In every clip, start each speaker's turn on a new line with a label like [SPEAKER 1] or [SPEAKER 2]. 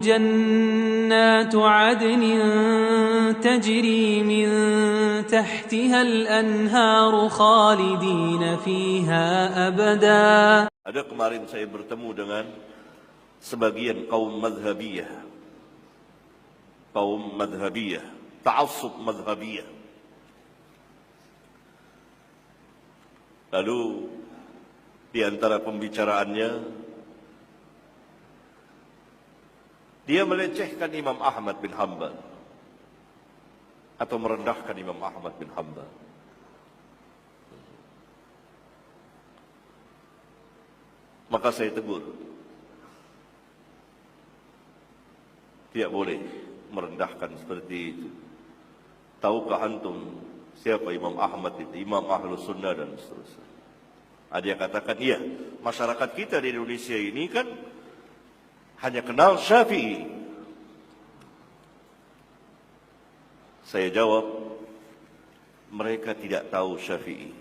[SPEAKER 1] جنات عدن تجري من تحتها الأنهار خالدين فيها أبدا.
[SPEAKER 2] Ada kemarin saya bertemu dengan sebagian kaum madhabiyah, ta'assub madhabiyah. Lalu di antara pembicaraannya, dia melecehkan Imam Ahmad bin Hanbal atau merendahkan Imam Ahmad bin Hanbal. Maka saya tegur, tidak boleh merendahkan seperti itu. Tahukah antum siapa Imam Ahmad itu? Imam Ahlus Sunnah dan seterusnya. Ada yang katakan, iya, masyarakat kita di Indonesia ini kan hanya kenal Syafi'i. Saya jawab, mereka tidak tahu Syafi'i.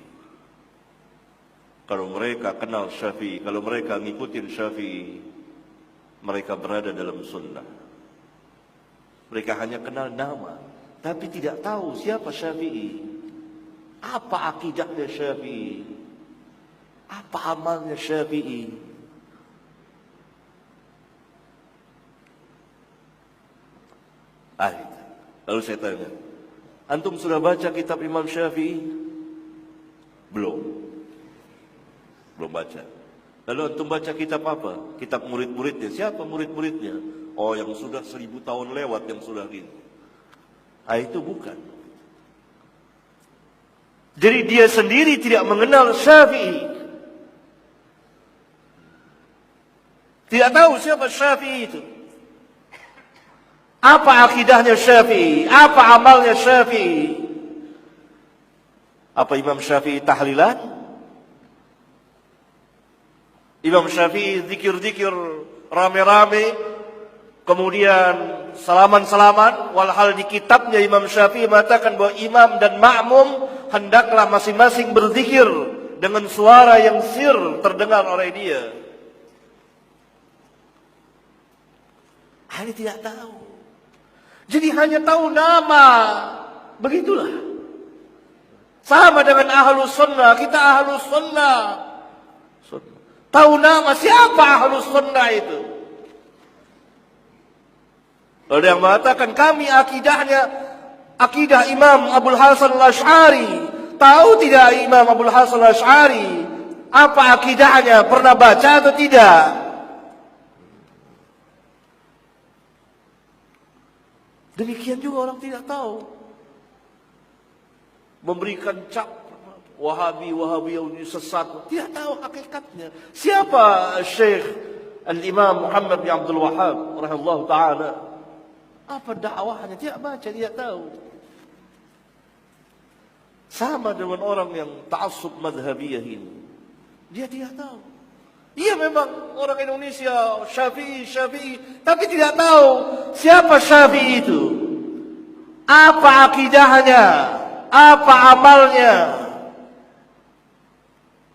[SPEAKER 2] Kalau mereka kenal Syafi'i, kalau mereka ngikutin Syafi'i, mereka berada dalam sunnah. Mereka hanya kenal nama, tapi tidak tahu siapa Syafi'i. Apa akidahnya Syafi'i? Apa amalnya Syafi'i? Lalu saya tanya, antum sudah baca kitab Imam Syafi'i? Belum baca. Lalu antum baca kitab apa? Kitab murid-muridnya. Siapa murid-muridnya? Oh, yang sudah 1000 tahun lewat, yang sudah gini. Itu bukan. Jadi dia sendiri tidak mengenal Syafi'i. Tidak tahu siapa Syafi'i itu. Apa akidahnya Syafi'i? Apa amalnya Syafi'i? Apa Imam Syafi'i tahlilan? Imam Syafi'i zikir-zikir rame-rame, kemudian salaman-salaman, walhal di kitabnya Imam Syafi'i mengatakan bahwa imam dan makmum hendaklah masing-masing berzikir dengan suara yang sir terdengar oleh dia. Dia tidak tahu. Jadi hanya tahu nama. Begitulah. Sama dengan Ahlus Sunnah. Kita Ahlus Sunnah. Tahu nama siapa Ahlus Sunnah itu. Ada yang mengatakan kami akidahnya akidah Imam Abul Hasan Al-Asy'ari. Tahu tidak Imam Abul Hasan Al-Asy'ari? Apa akidahnya? Pernah baca atau tidak? Demikian juga orang tidak tahu. Memberikan cap Wahabi yang sesat, tidak tahu hakikatnya. Siapa Syekh Al-Imam Muhammad bin Abdul Wahhab rahimahullah ta'ala? Apa dakwahnya? Tidak baca, tidak tahu. Sama dengan orang yang ta'assub madhabiyah ini. Dia tidak tahu. Iya memang orang Indonesia Syafi'i, tapi tidak tahu siapa Syafi'i itu. Apa akidahnya? Apa amalnya?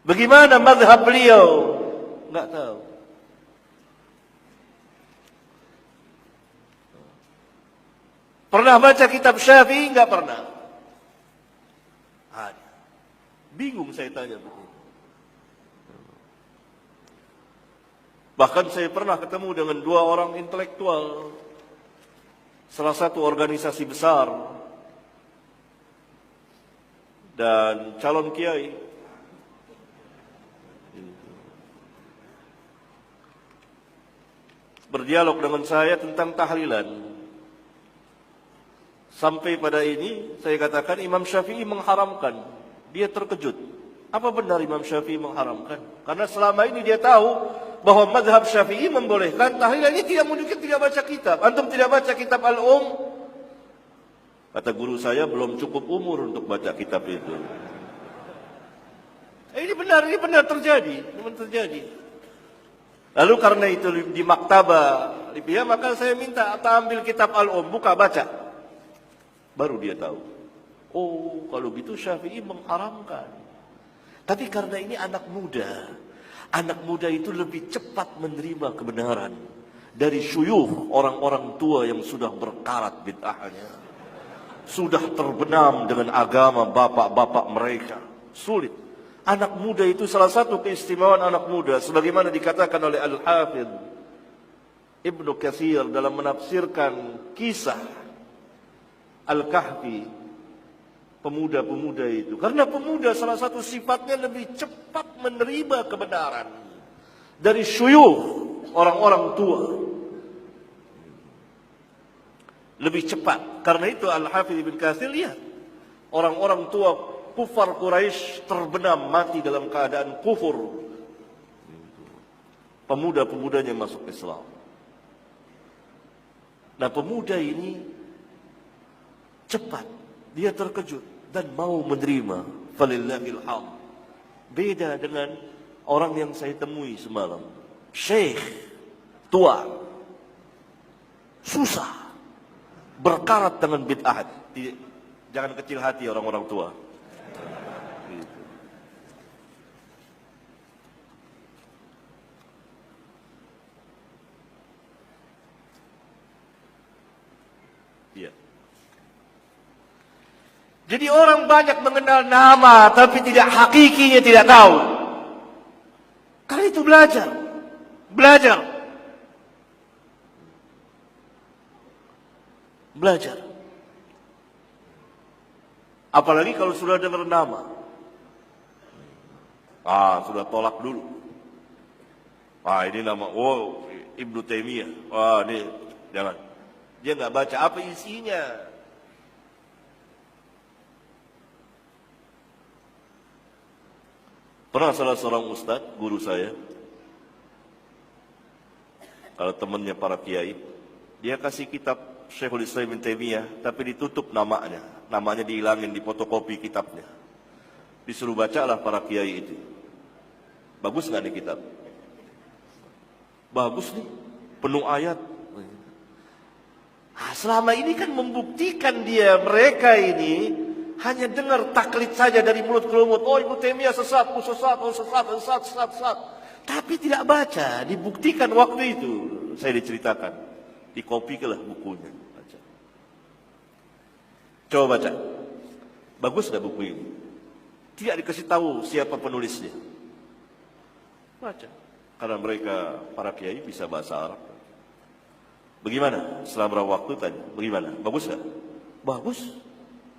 [SPEAKER 2] Bagaimana mazhab beliau? Enggak tahu. Pernah baca kitab Syafi'i? Enggak pernah. Bingung saya tanya begitu. Bahkan saya pernah ketemu dengan 2 orang intelektual, salah satu organisasi besar dan calon kiai. Berdialog dengan saya tentang tahlilan. Sampai pada ini saya katakan Imam Syafi'i mengharamkan. Dia terkejut. Apa benar Imam Syafi'i mengharamkan? Karena selama ini dia tahu bahwa mazhab Syafi'i membolehkan tahlilan. Ini tidak mungkin tidak baca kitab. Antum tidak baca kitab Al-Um? Kata guru saya, belum cukup umur untuk baca kitab itu. Ini benar terjadi. Memang terjadi. Lalu karena itu di maktabah, maka saya minta ambil kitab Al-Um, buka baca. Baru dia tahu. Oh, kalau gitu Syafi'i mengharamkan. Tapi karena ini anak muda itu lebih cepat menerima kebenaran. dari syuyukh, orang-orang tua yang sudah berkarat bid'ahnya, sudah terbenam dengan agama bapak-bapak mereka. Sulit. Anak muda itu salah satu keistimewaan anak muda, sebagaimana dikatakan oleh Al-Hafidh Ibnu Katsir dalam menafsirkan kisah Al-Kahfi, pemuda-pemuda itu. Karena pemuda salah satu sifatnya lebih cepat menerima kebenaran dari syuyukh, orang-orang tua. Lebih cepat. Karena itu Al-Hafidh Ibnu Katsir lihat, orang-orang tua kufar Quraisy terbenam mati dalam keadaan kufur. Pemuda-pemudanya masuk Islam. Nah, pemuda ini cepat, dia terkejut dan mau menerima. Falillahil hamd. Beda dengan orang yang saya temui semalam. Syekh, tua, susah, berkarat dengan bid'ah. Jangan kecil hati orang-orang tua. Iya. Jadi orang banyak mengenal nama, tapi tidak hakikinya tidak tahu. Karena itu belajar. Apalagi kalau sudah dengar nama. Sudah tolak dulu. Ini nama, Ibnu Taimiyah. Ini jangan. Dia nggak baca apa isinya. Pernah salah seorang ustaz, guru saya, kalau temannya para kiai, dia kasih kitab Syekhul Islam Ibnu Taimiyah, tapi ditutup namanya. Namanya dihilangin, difotokopi kitabnya. Disuruh bacalah para kiai itu. Bagus nggak nih kitab? Bagus nih, penuh ayat. Selama ini kan membuktikan mereka ini hanya dengar taklid saja dari mulut ke mulut. Ibnu Taimiyah sesat. Tapi tidak baca, dibuktikan waktu itu. Saya diceritakan, dikopikanlah bukunya. Baca. Coba baca. Bagus nggak buku ini? Tidak dikasih tahu siapa penulisnya. Baca. Karena mereka para kiai bisa bahasa Arab. Bagaimana? Selama waktu tadi, bagaimana? Bagus nggak? Bagus.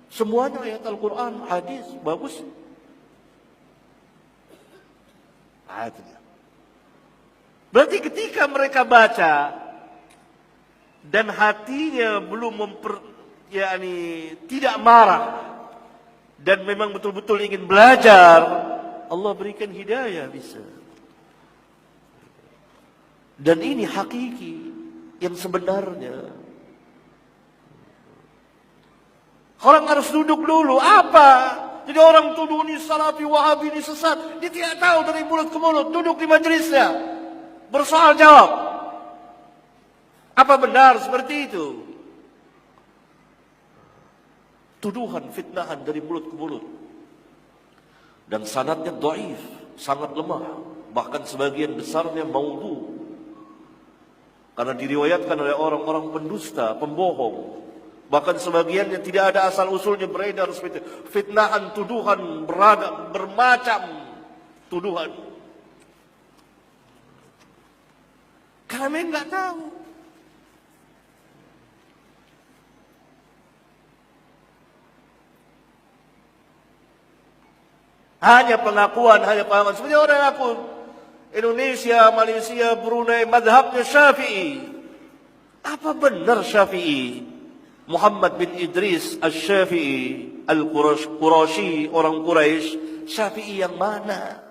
[SPEAKER 2] Semuanya ayat Al-Quran, hadis, bagus. Berarti ketika mereka baca dan hatinya belum tidak marah dan memang betul-betul ingin belajar, Allah berikan hidayah bisa. Dan ini hakiki yang sebenarnya. Orang harus duduk dulu. Apa? Jadi orang tuduh ini salafi, wahabi, ini sesat. Dia tidak tahu dari mulut ke mulut. Duduk di majelisnya. Bersoal jawab. Apa benar seperti itu? Tuduhan, fitnahan dari mulut ke mulut. Dan sanadnya dhaif, sangat lemah. Bahkan sebagian besarnya maudhu. Karena diriwayatkan oleh orang-orang pendusta, pembohong. Bahkan sebagiannya tidak ada asal usulnya, beredar seperti itu. Fitnahan, tuduhan, beragam, bermacam tuduhan. Kami nggak tahu. Hanya pengakuan. Sebenarnya orang ngaku Indonesia, Malaysia, Brunei, madhabnya Syafi'i. Apa benar Syafi'i? Muhammad bin Idris Al-Syafi'i Al-Qurashi, orang Quraisy, Syafi'i yang mana?